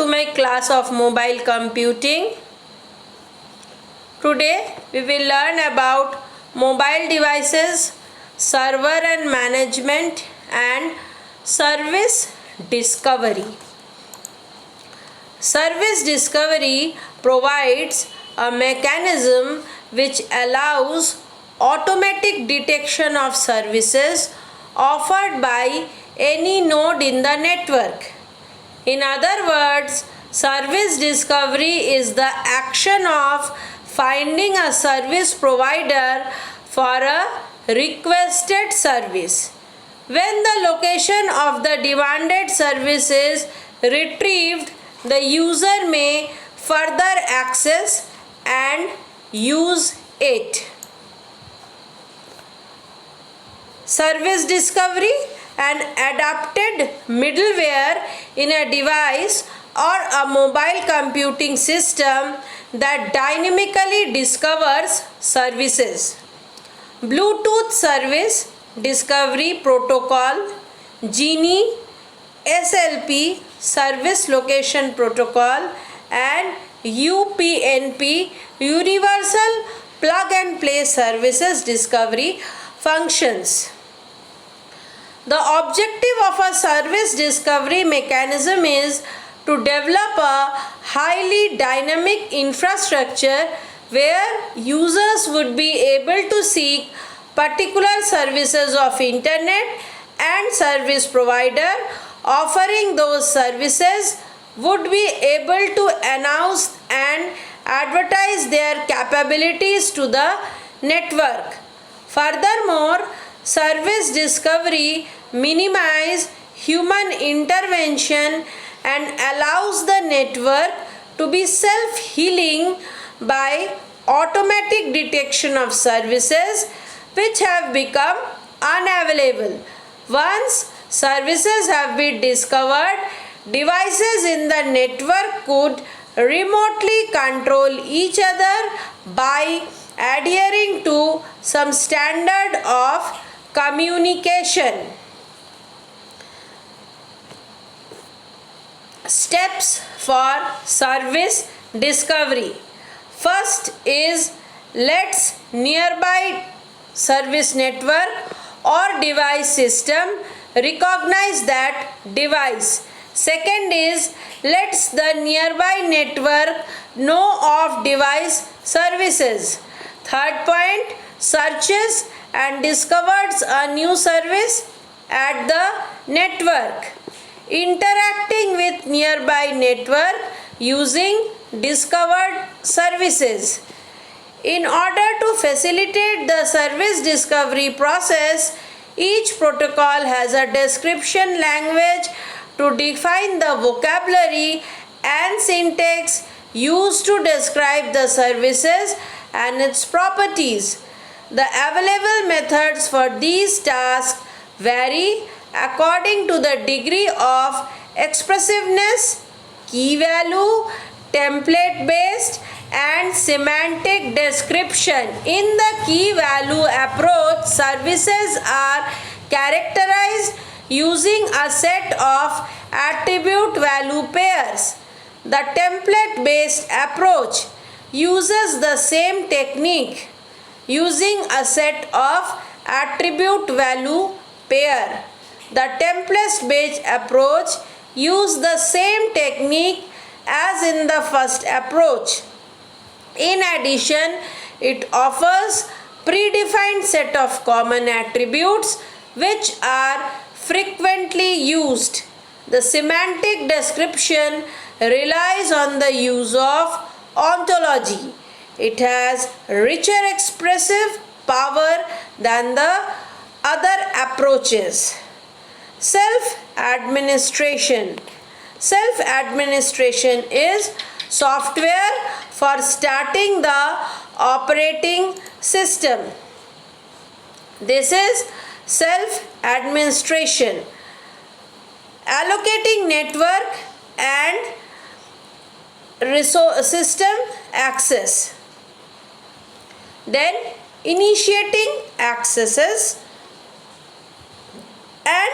my class of mobile computing. Today we will learn about mobile devices, server and management, and service discovery. Service discovery provides a mechanism which allows automatic detection of services offered by any node in the network. In other words, service discovery is the action of finding a service provider for a requested service. When the location of the demanded service is retrieved, the user may further access and use it. Service discovery, an adapted middleware in a device or a mobile computing system that dynamically discovers services. Bluetooth Service Discovery Protocol, Genie, SLP Service Location Protocol, and UPnP Universal Plug and Play Services Discovery functions. The objective of a service discovery mechanism is to develop a highly dynamic infrastructure where users would be able to seek particular services of internet, and service provider offering those services would be able to announce and advertise their capabilities to the network. Furthermore, service discovery minimizes human intervention and allows the network to be self-healing by automatic detection of services which have become unavailable. Once services have been discovered, devices in the network could remotely control each other by adhering to some standard of communication. Steps for service discovery. First is let's nearby service network or device system recognize that device. Second is let's the nearby network know of device services. Third point, searches and discovers a new service at the network. Interacting with nearby network using discovered services. In order to facilitate the service discovery process, each protocol has a description language to define the vocabulary and syntax used to describe the services and its properties. The available methods for these tasks vary according to the degree of expressiveness, key value, template based, and semantic description. In the key value approach, services are characterized using a set of attribute value pairs. The template based approach uses the same technique using a set of attribute value pair. The template based approach uses the same technique as in the first approach. In addition, it offers predefined set of common attributes which are frequently used. The semantic description relies on the use of ontology. It has richer expressive power than the other approaches. Self-administration. Self-administration is software for starting the operating system. This is self-administration. Allocating network and system access. Then initiating accesses, and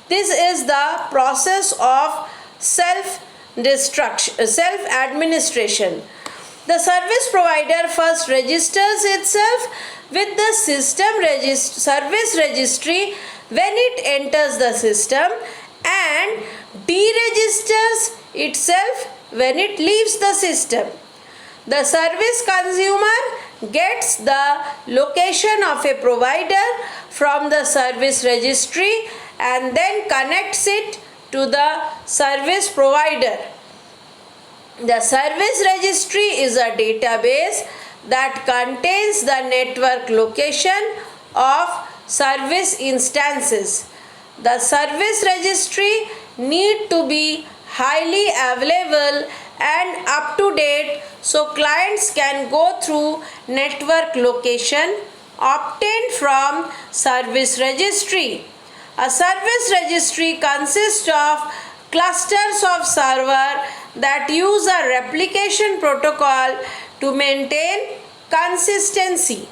this is the process of self self-administration. The service provider first registers itself with the service registry when it enters the system and deregisters itself when it leaves the system. The service consumer gets the location of a provider from the service registry and then connects it to the service provider. The service registry is a database that contains the network location of service instances. The service registry need to be highly available and up to date so clients can go through network location obtained from service registry. A service registry consists of clusters of servers that use a replication protocol to maintain consistency.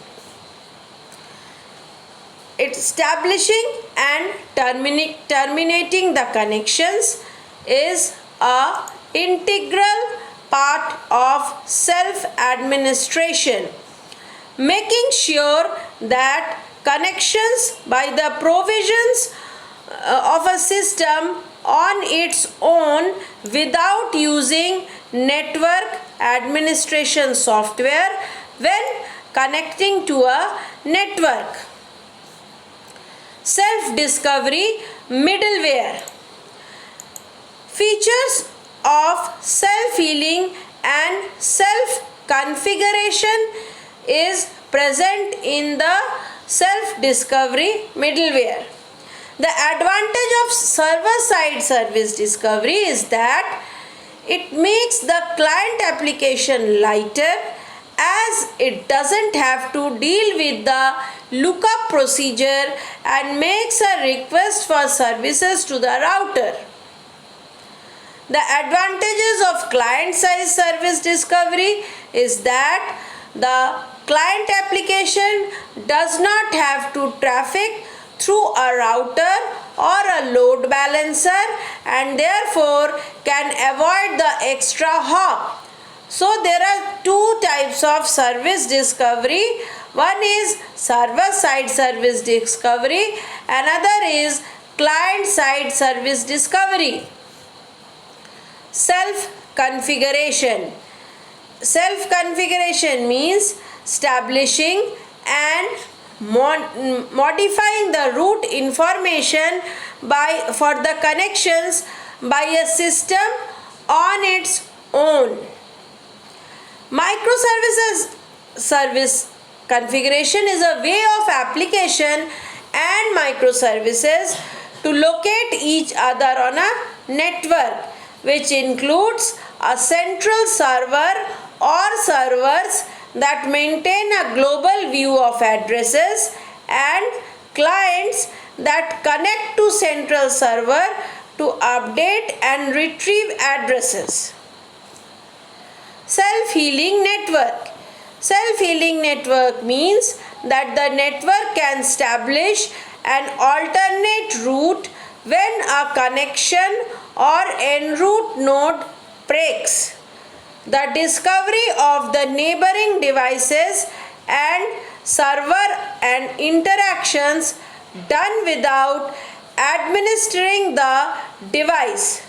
Establishing and terminating the connections is a integral part of self-administration. Making sure that connections by the provisions of a system on its own without using network administration software when connecting to a network. Self-discovery middleware. Features of self-healing and self-configuration is present in the self-discovery middleware. The advantage of server-side service discovery is that it makes the client application lighter as it doesn't have to deal with the lookup procedure and makes a request for services to the router. The advantages of client-side service discovery is that the client application does not have to traffic through a router or a load balancer and therefore can avoid the extra hop. So there are two types of service discovery. One is server-side service discovery, another is client-side service discovery. Self-configuration. Self-configuration means establishing and modifying the route information for the connections by a system on its own. Microservices service configuration is a way of application and microservices to locate each other on a network, which includes a central server or servers that maintain a global view of addresses and clients that connect to central server to update and retrieve addresses. Self-healing network. Self-healing network means that the network can establish an alternate route when a connection or en route node breaks. The discovery of the neighboring devices and server and interactions done without administering the device.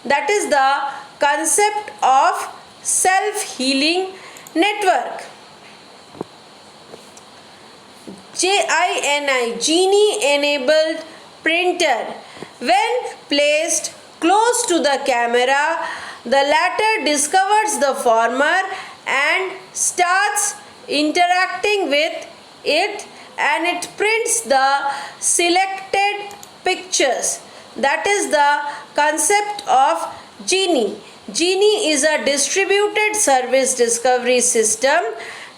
That is the concept of self-healing network. Genie enabled printer. When placed close to the camera, the latter discovers the former and starts interacting with it and it prints the selected pictures. That is the concept of Genie. Genie is a distributed service discovery system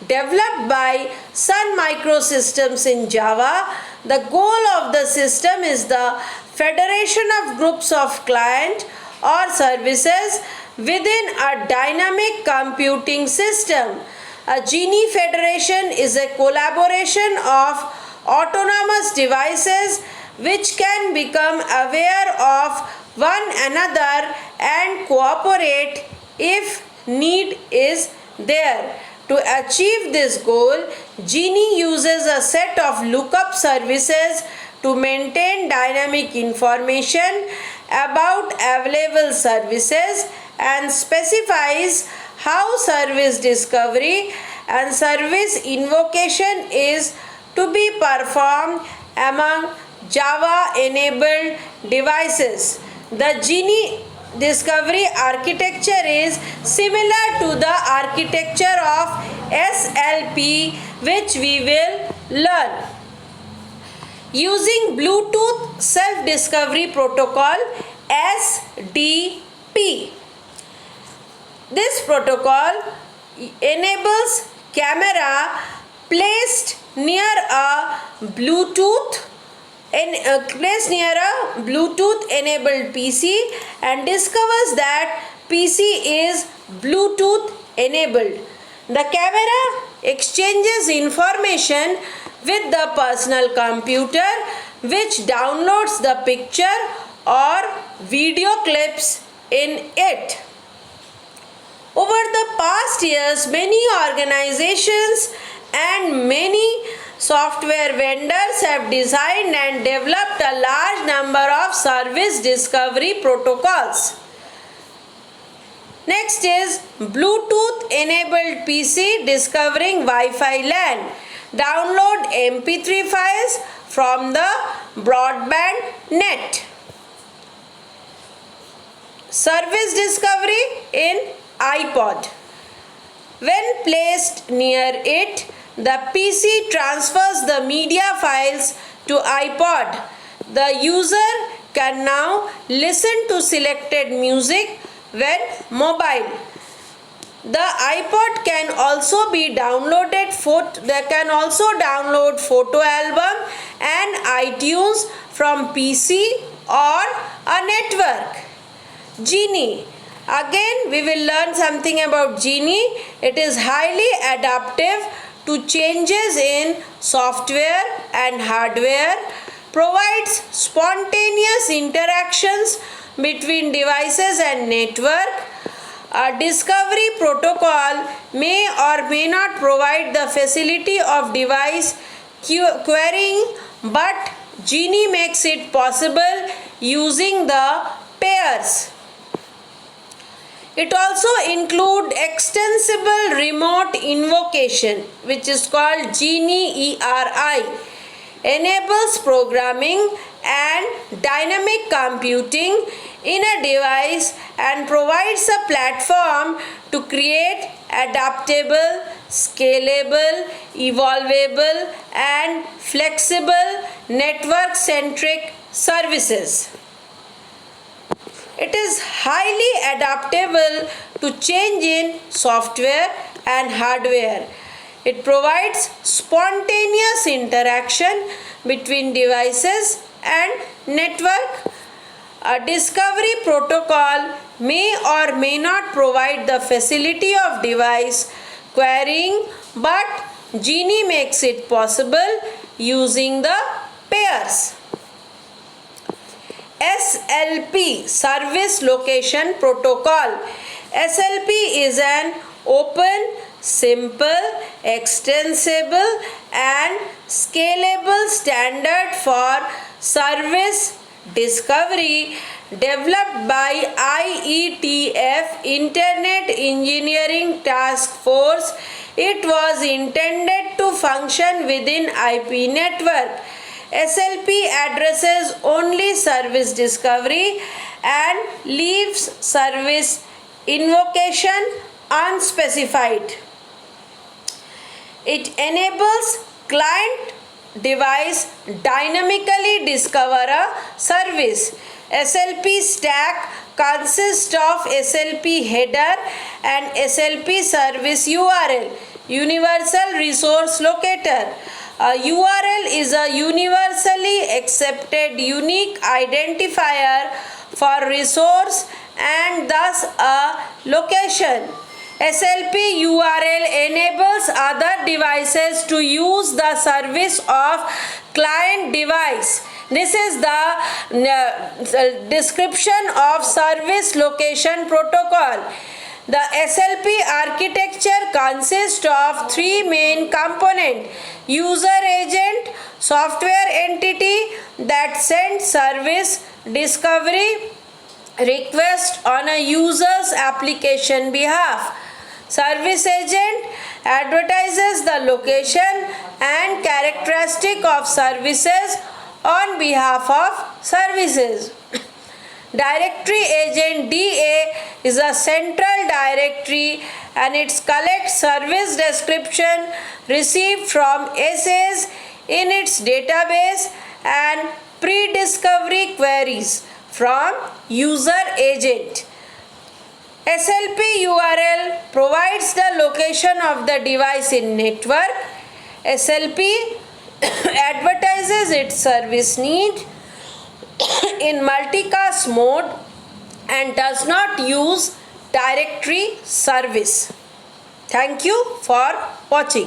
developed by Sun Microsystems in Java. The goal of the system is the federation of groups of client or services within a dynamic computing system. A Genie federation is a collaboration of autonomous devices which can become aware of one another and cooperate if need is there. To achieve this goal, Genie uses a set of lookup services to maintain dynamic information about available services and specifies how service discovery and service invocation is to be performed among Java enabled devices. The Genie discovery architecture is similar to the architecture of SLP, which we will learn. Using Bluetooth Self Discovery Protocol SDP. This protocol enables camera placed near a Bluetooth enabled PC and discovers that PC is Bluetooth enabled. The camera exchanges information with the personal computer, which downloads the picture or video clips in it. Over the past years, many organizations and many software vendors have designed and developed a large number of service discovery protocols. Next is Bluetooth enabled PC discovering Wi-Fi LAN. Download MP3 files from the broadband net. Service discovery in iPod. When placed near it, the PC transfers the media files to iPod. The user can now listen to selected music when mobile. The iPod can also be downloaded. They can also download photo album and iTunes from PC or a network. Genie. Again, we will learn something about Genie. It is highly adaptive to changes in software and hardware, provides spontaneous interactions between devices and network. A discovery protocol may or may not provide the facility of device querying, but Genie makes it possible using the pairs. It also includes extensible remote invocation, which is called Genie ERI, enables programming and dynamic computing in a device and provides a platform to create adaptable, scalable, evolvable and flexible network-centric services. It is highly adaptable to change in software and hardware. It provides spontaneous interaction between devices and network. A discovery protocol may or may not provide the facility of device querying, but Genie makes it possible using the pairs. SLP, Service Location Protocol. SLP is an open, simple, extensible and scalable standard for service discovery developed by IETF, Internet Engineering Task Force. It was intended to function within IP network. SLP addresses only service discovery and leaves service invocation unspecified. It enables client device dynamically discover a service. SLP stack consists of SLP header and SLP service URL, Universal Resource Locator. A URL is a universally accepted unique identifier for resource and thus a location. SLP URL enables other devices to use the service of client device. This is the description of service location protocol. The SLP architecture consists of three main components: user agent, software entity that sends service discovery request on a user's application behalf. Service agent advertises the location and characteristic of services on behalf of services. Directory agent DA is a central directory and it collects service description received from SAs in its database and pre-discovery queries from user agent. SLP URL provides the location of the device in network. SLP advertises its service need in multicast mode and does not use directory service. Thank you for watching.